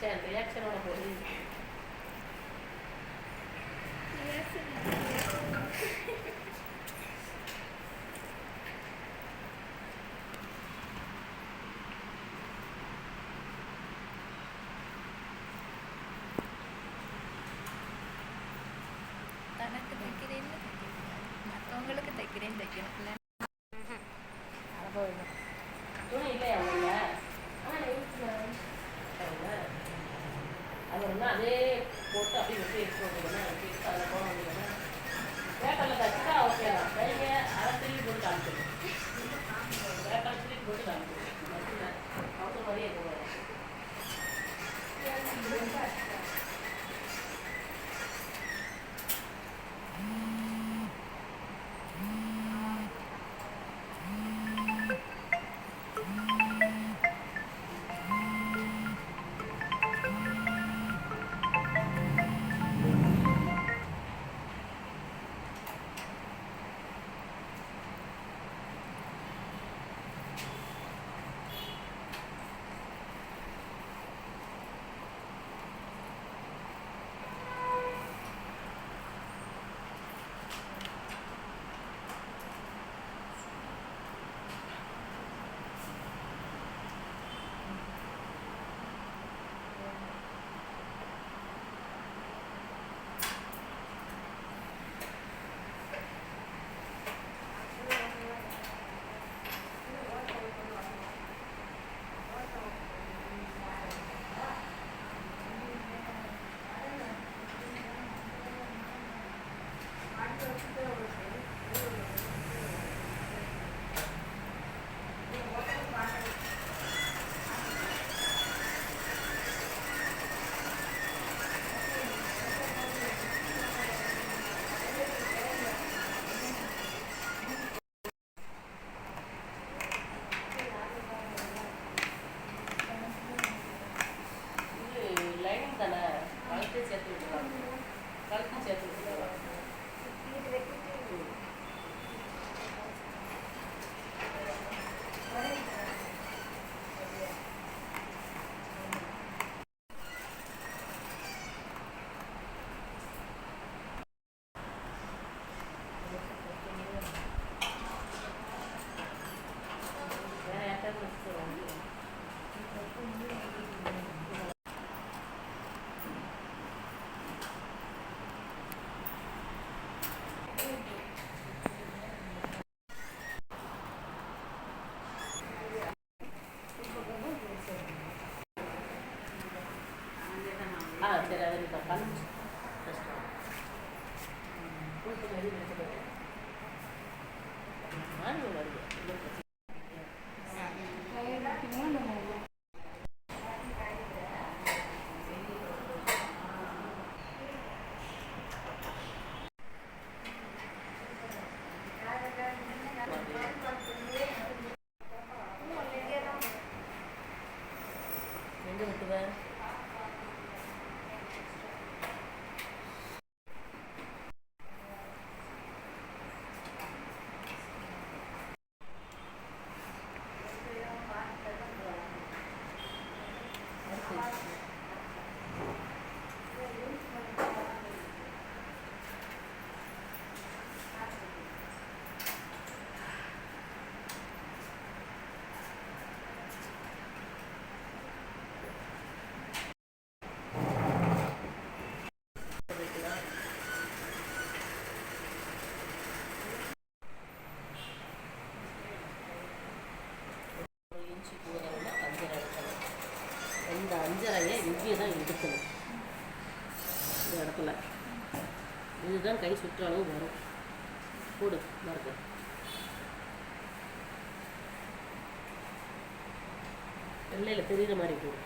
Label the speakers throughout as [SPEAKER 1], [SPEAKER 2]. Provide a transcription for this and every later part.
[SPEAKER 1] ரியாக்ஷனோட போய்
[SPEAKER 2] தனக்கு தைக்கிறேன்னு மற்றவங்களுக்கு தைக்கணும்ல.
[SPEAKER 1] துணி இல்லையா அவங்க அது வந்து அதே போட்டு அப்படி வெட்டி எடுத்து வந்தீங்கன்னா அதில் போக வந்தீங்கன்னா பேப்பரில் தச்சுட்டா ஓகே தான். கைங்க அரை திருப்பி போட்டு காமிச்சிடும். பேப்பர் திருப்பி போட்டு காமிச்சிடும். அவங்க மாதிரியே போவாங்க. சரி அதை இப்போ கழிச்சு கஷ்டம் மாநிலம் வருது. எங்கே விட்டுவேன் இந்த அஞ்சரையை இங்கே தான் எடுக்கணும். இந்த இடத்துல இதுதான் கை சுற்ற அளவு வரும். போடு மறுக்க வெள்ளையில் தெரியுற மாதிரி போடு.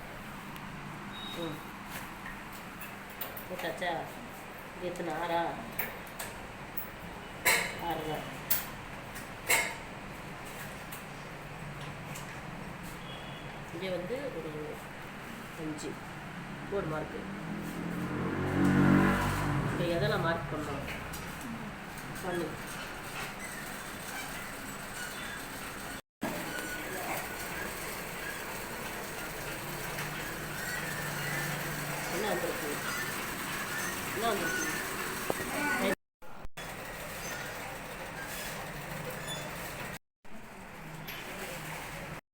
[SPEAKER 1] போட்டாச்சா? இது எத்தனை 6 தான். இங்கே வந்து ஒரு 5 போர்டு மார்க்கு. இப்போ எதெல்லாம் மார்க் பண்ணோம் பண்ணு. என்ன வந்துருக்கு என்ன வந்துருக்கு